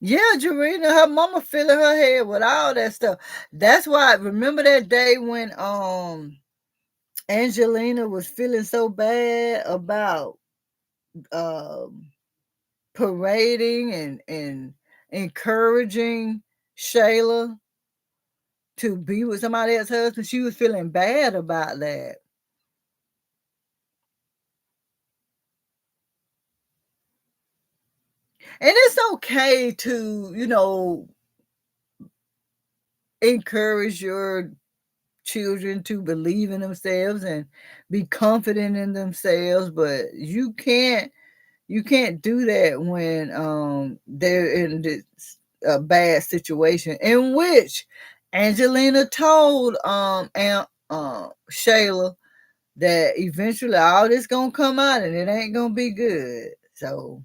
Yeah, Jarena, her mama filling her head with all that stuff. That's why. Remember that day when Angelina was feeling so bad about um, parading and encouraging Shayla to be with somebody else's husband. She was feeling bad about that. And it's okay to, encourage your children to believe in themselves and be confident in themselves, but you can't do that when they're in this bad situation, in which Angelina told Shayla that eventually all this gonna come out and it ain't gonna be good. So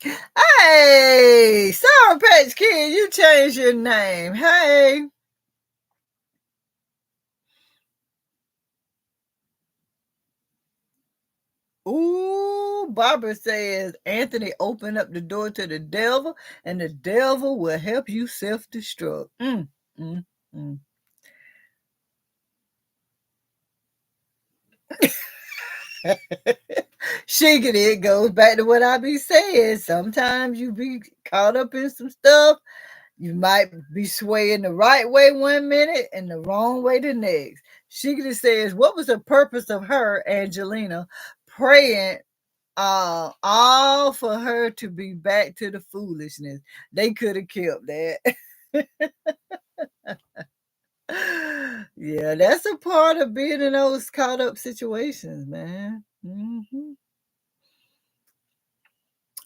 hey, Sour Patch Kid, you changed your name. Hey. Ooh, Barbara says Anthony opened up the door to the devil, and the devil will help you self-destruct. Mm, mm. Shiggity, it goes back to what I be saying. Sometimes you be caught up in some stuff. You might be swaying the right way one minute and the wrong way the next. Shiggity says, what was the purpose of her, Angelina, praying all for her to be back to the foolishness? They could have kept that. Yeah, that's a part of being in those caught up situations, man.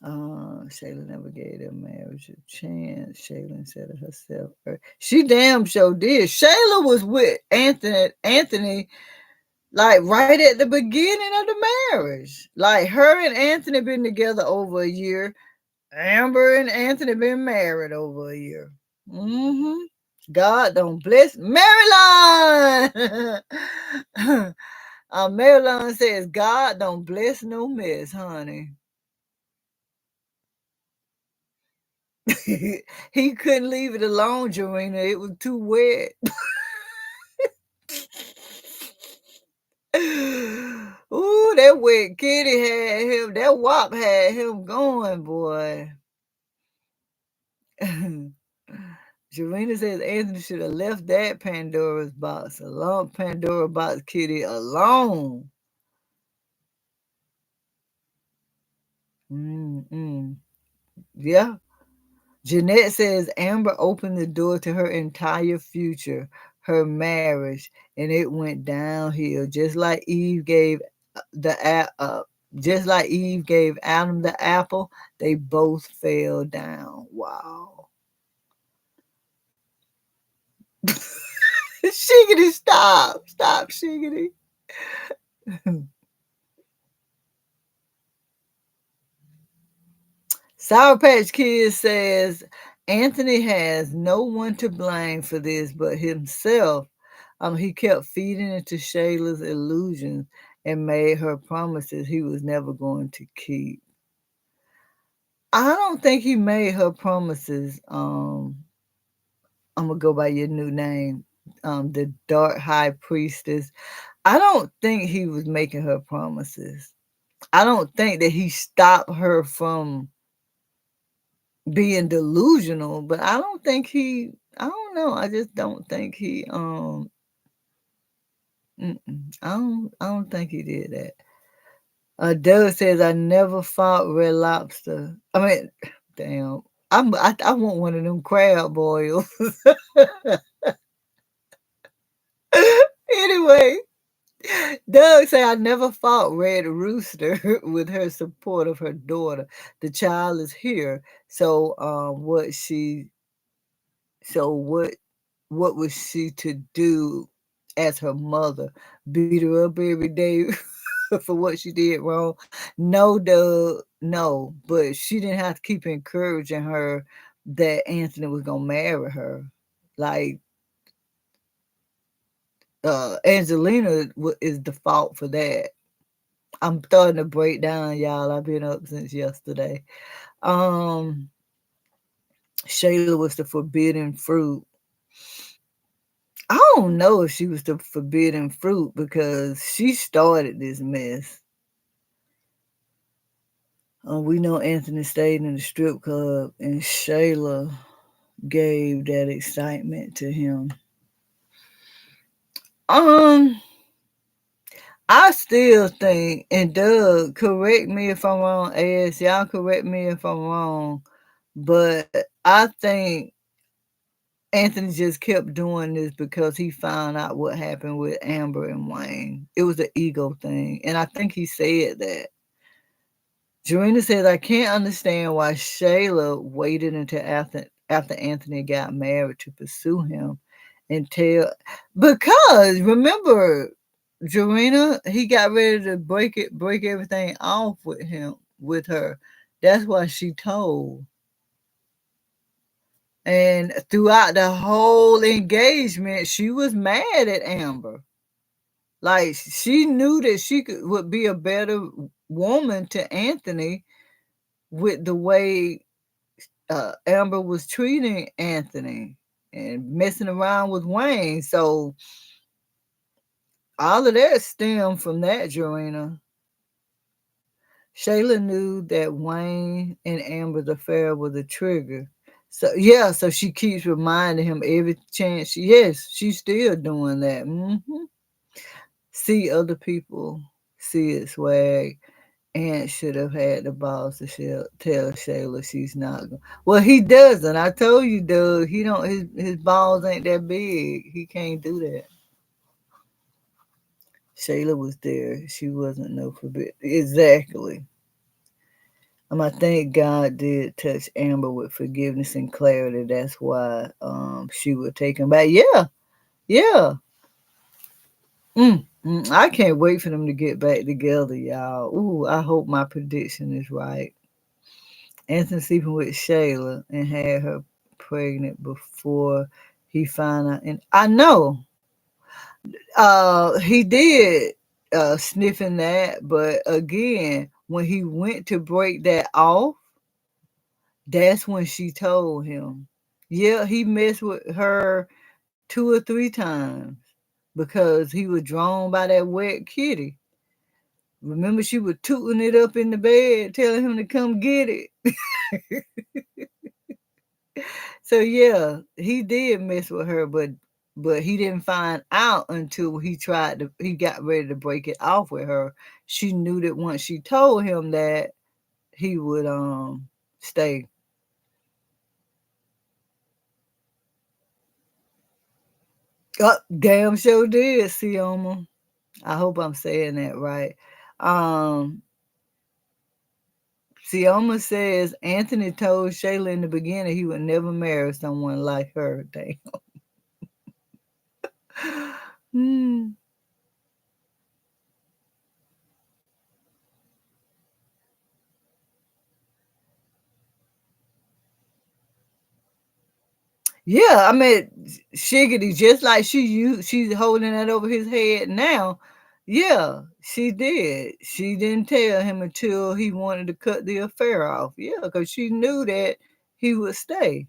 Shayla never gave their marriage a chance. Shayla said it herself. She damn sure did. Shayla was with Anthony, like right at the beginning of the marriage. Like her and Anthony been together over a year. Amber and Anthony been married over a year. Mm-hmm. God don't bless Maryland. Maryland says God don't bless no mess, honey. He couldn't leave it alone, Joanna. It was too wet. Ooh, that wet kitty had him. That wop had him going, boy. Jarena says Anthony should have left that Pandora's box alone. Pandora box kitty alone. Mm-mm. Yeah. Jeanette says Amber opened the door to her entire future, her marriage, and it went downhill. Just like Eve gave Adam the apple, they both fell down. Wow. Shiggity, stop. Stop, Shiggity. Sour Patch Kids says Anthony has no one to blame for this but himself. He kept feeding into Shayla's illusions and made her promises he was never going to keep. I don't think he made her promises. I'm gonna go by your new name, the Dark High Priestess. I don't think he was making her promises. I don't think that he stopped her from being delusional, but I don't think he. I don't know. I just don't think he. I don't think he did that. Doug says I never fought Red Lobster. I mean, damn. I want one of them crab boils. Anyway, Doug said I never fought Red Rooster with her support of her daughter. The child is here. So what was she to do as her mother? Beat her up every day for what she did wrong? No, Doug, no. But she didn't have to keep encouraging her that Anthony was gonna marry her. Like Angelina is the fault for that. I'm starting to break down, y'all. I've been up since yesterday. Um, Shayla was the forbidden fruit. I don't know if she was the forbidden fruit because she started this mess. We know Anthony stayed in the strip club and Shayla gave that excitement to him. Um, I still think, and Doug, correct me if I'm wrong, AS, y'all correct me if I'm wrong, but I think Anthony just kept doing this because he found out what happened with Amber and Wayne. It was an ego thing. And I think he said that. Jarena says, I can't understand why Shayla waited until after Anthony got married to pursue him until because remember, Jarena, he got ready to break everything off with her. That's why she told. And throughout the whole engagement, she was mad at Amber. Like she knew that would be a better woman to Anthony with the way Amber was treating Anthony and messing around with Wayne. So all of that stemmed from that, Joanna. Shayla knew that Wayne and Amber's affair was a trigger. So yeah, so she keeps reminding him every chance. Yes, she's still doing that. See other people see it swag. Aunt should have had the balls to tell Shayla she's not. Well, he doesn't. I told you, Doug. He don't. His balls ain't that big. He can't do that. Shayla was there. She wasn't no forbid. Exactly. I think God did touch Amber with forgiveness and clarity. That's why she would take him back. Yeah, yeah. I can't wait for them to get back together, y'all. Ooh, I hope my prediction is right. Anthony sleeping with Shayla and had her pregnant before he found out. And I know he did sniffing that, but again, when he went to break that off, that's when she told him. Yeah, he messed with her 2 or 3 times because he was drawn by that wet kitty. Remember, she was tooting it up in the bed, telling him to come get it. So yeah, he did mess with her, but he didn't find out until he got ready to break it off with her. She knew that once she told him that he would stay. Damn sure did, Sioma. I hope I'm saying that right. Um Sioma says Anthony told Shayla in the beginning he would never marry someone like her. Damn. Hmm. Yeah, I mean, Shiggity, just like she's holding that over his head now. Yeah, she did. She didn't tell him until he wanted to cut the affair off. Yeah, because she knew that he would stay.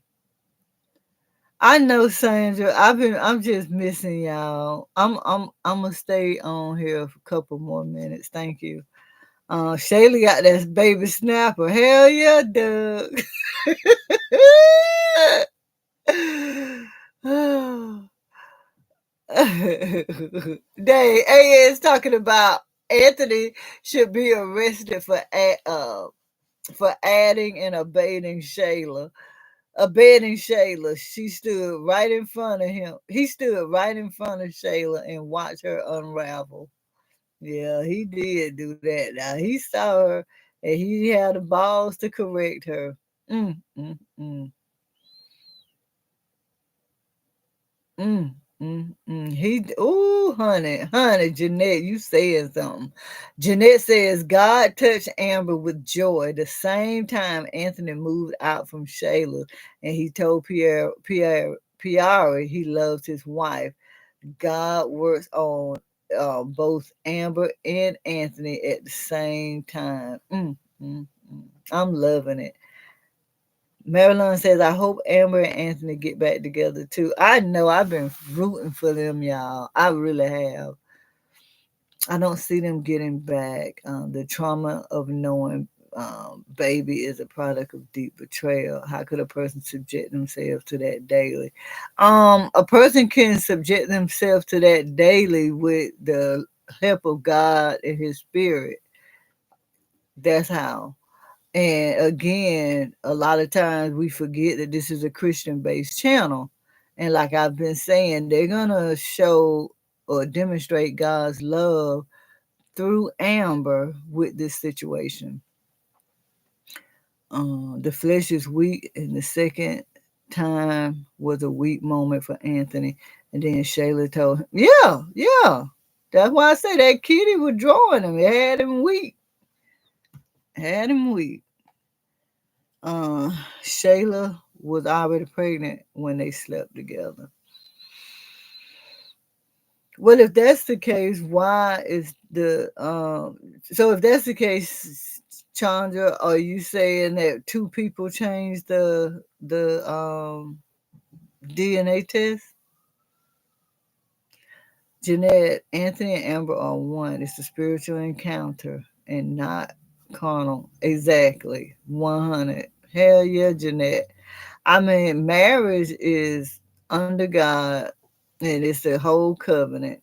I know, Sandra. I'm just missing y'all. I'm gonna stay on here for a couple more minutes. Thank you. Shayla got that baby snapper. Hell yeah, Doug. Dang, A is talking about Anthony should be arrested for adding and abetting Shayla. Abetting Shayla. She stood right in front of him. He stood right in front of Shayla and watched her unravel. Yeah, he did do that. Now he saw her and he had the balls to correct her. Mm, mm, mm. Honey, Jeanette, you said something. Jeanette says God touched Amber with joy the same time Anthony moved out from Shayla, and he told Piarry he loves his wife. God works on both Amber and Anthony at the same time. I'm loving it. Marilyn says, I hope Amber and Anthony get back together too. I know I've been rooting for them, y'all. I really have. I don't see them getting back. The trauma of knowing baby is a product of deep betrayal. How could a person subject themselves to that daily? A person can subject themselves to that daily with the help of God and His Spirit. That's how. And again, a lot of times we forget that this is a Christian based channel. And like I've been saying, they're going to show or demonstrate God's love through Amber with this situation. The flesh is weak, and the second time was a weak moment for Anthony. And then Shayla told him, yeah, yeah. That's why I say that kitty was drawing him. It had him weak. Had him weak. uh, Shayla was already pregnant when they slept together. Well, if that's the case, why is the so if that's the case, Chandra, are you saying that two people changed the DNA test? Jeanette, Anthony, and Amber are one. It's a spiritual encounter and not carnal. Exactly. 100. Hell yeah, Jeanette. I mean, marriage is under God and it's a whole covenant.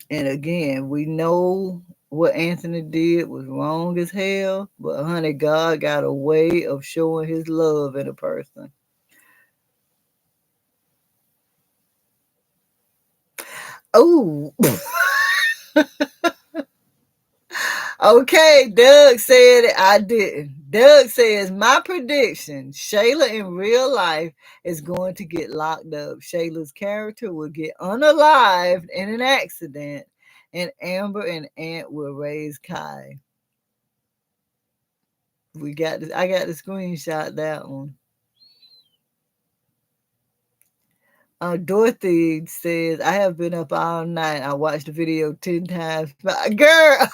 And again, we know what Anthony did was wrong as hell, but honey, God got a way of showing his love in a person. Oh, okay. Doug said it. I didn't. Doug says, my prediction Shayla in real life is going to get locked up. Shayla's character will get unalived in an accident, and Amber and Ant will raise Kai. We got this. I got the screenshot that one. Dorothy says, I have been up all night. I watched the video 10 times. Girl,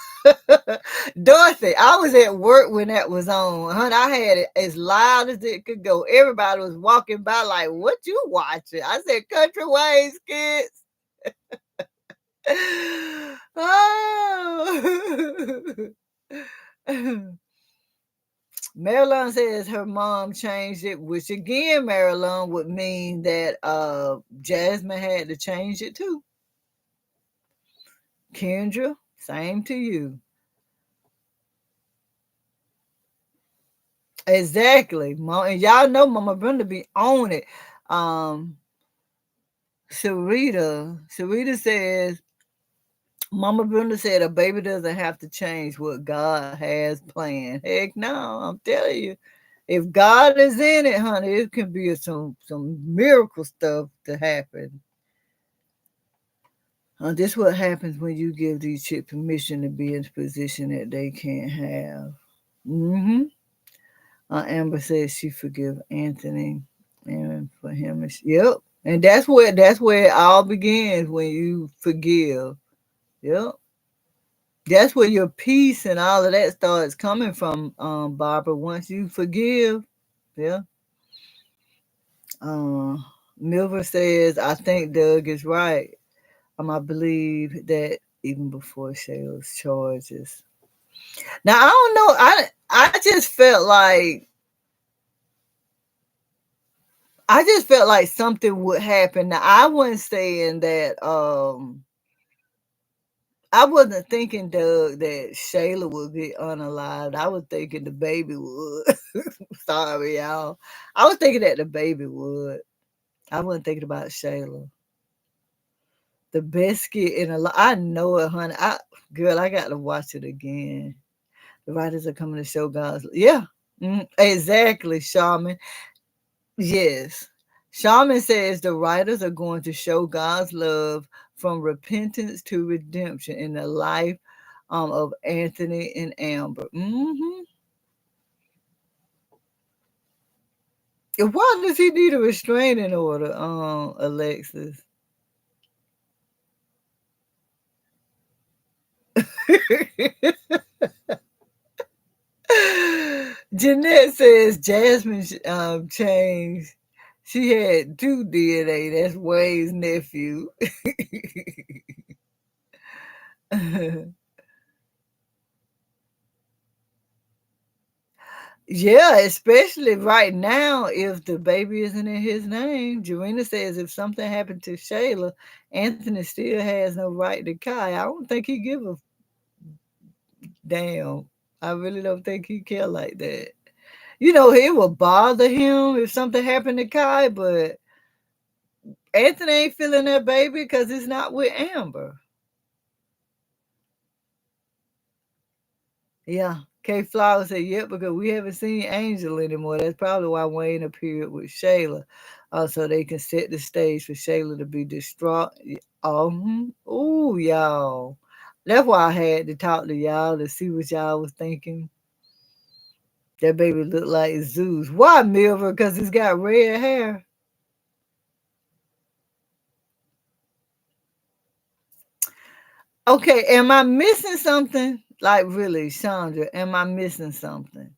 Dorothy, I was at work when that was on. Honey, I had it as loud as it could go. Everybody was walking by like, what you watching? I said, Country Ways, kids. Oh. Marilyn says her mom changed it, which again, Marilyn would mean that Jasmine had to change it too. Kendra, same to you. Exactly. And y'all know Mama Brenda be on it. Um, Sarita says, Mama Brenda said a baby doesn't have to change what God has planned. Heck no, I'm telling you. If God is in it, honey, it can be some miracle stuff to happen. This what happens when you give these chicks permission to be in a position that they can't have. Mm-hmm. Amber says she forgive Anthony, and for him, yep. And that's where it all begins when you forgive. Yep. That's where your peace and all of that starts coming from, Barbara. Once you forgive, yeah. Uh, Milver says, I think Doug is right. I believe that even before Shayla's charges. Now I don't know. I just felt like something would happen. Now I wasn't saying that I wasn't thinking, Doug, that Shayla would get unalived. I was thinking the baby would. Sorry, y'all. I was thinking that the baby would. I wasn't thinking about Shayla. The best skit in a lot. I know it, honey. Girl, I got to watch it again. The writers are coming to show God's. Yeah, exactly, Shaman. Yes. Shaman says the writers are going to show God's love from repentance to redemption in the life of Anthony and Amber. Why does he need a restraining order, Alexis? Jeanette says Jasmine changed. She had two DNA. That's Wayne's nephew. Yeah, especially right now if the baby isn't in his name. Jarena says if something happened to Shayla, Anthony still has no right to Kai. I don't think he give a damn. I really don't think he care like that. You know, it will bother him if something happened to Kai, but Anthony ain't feeling that baby because it's not with Amber. Yeah. K Flower said, yep, because we haven't seen Angel anymore. That's probably why Wayne appeared with Shayla. So they can set the stage for Shayla to be distraught. Oh, y'all. That's why I had to talk to y'all to see what y'all was thinking. That baby looked like Zeus. Why, Milver? Because he's got red hair. Okay, am I missing something? Like, really, Chandra, am I missing something?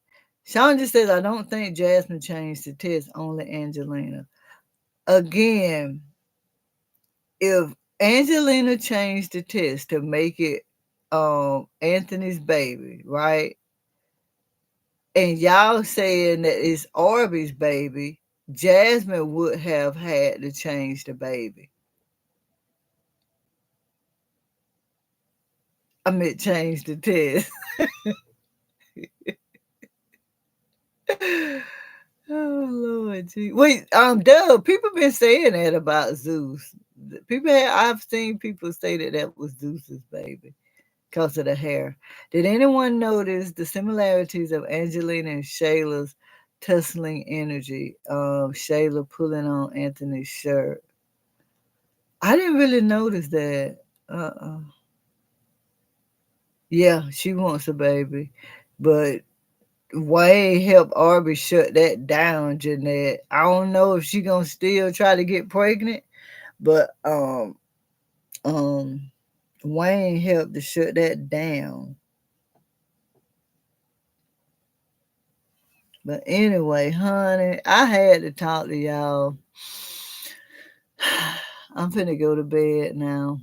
Chandra says, I don't think Jasmine changed the test, only Angelina. Again, if Angelina changed the test to make it Anthony's baby, right? And y'all saying that it's Arby's baby, Jasmine would have had to change the baby. I meant change the test. Oh Lord, gee. Wait, Doug, people been saying that about Zeus. I've seen people say that that was Zeus's baby because of the hair. Did anyone notice the similarities of Angelina and Shayla's tussling energy? Shayla pulling on Anthony's shirt. I didn't really notice that. Uh-uh. Yeah, she wants a baby, but Wayne helped Arby shut that down, Jeanette. I don't know if she gonna still try to get pregnant, but um Wayne helped to shut that down. But anyway, honey, I had to talk to y'all. I'm finna go to bed now.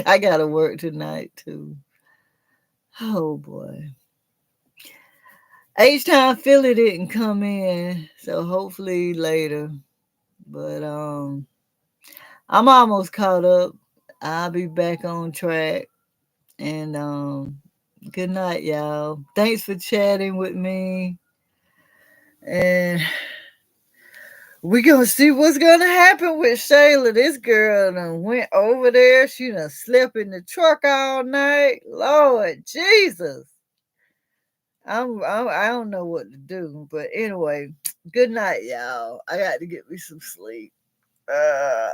I gotta work tonight too. Oh boy. H Time Philly didn't come in, so hopefully later. But I'm almost caught up. I'll be back on track. And good night, y'all. Thanks for chatting with me. And we gonna see what's gonna happen with Shayla. This girl done went over there. She done slept in the truck all night. Lord Jesus. I don't know what to do. But anyway, good night, y'all. I got to get me some sleep. Uh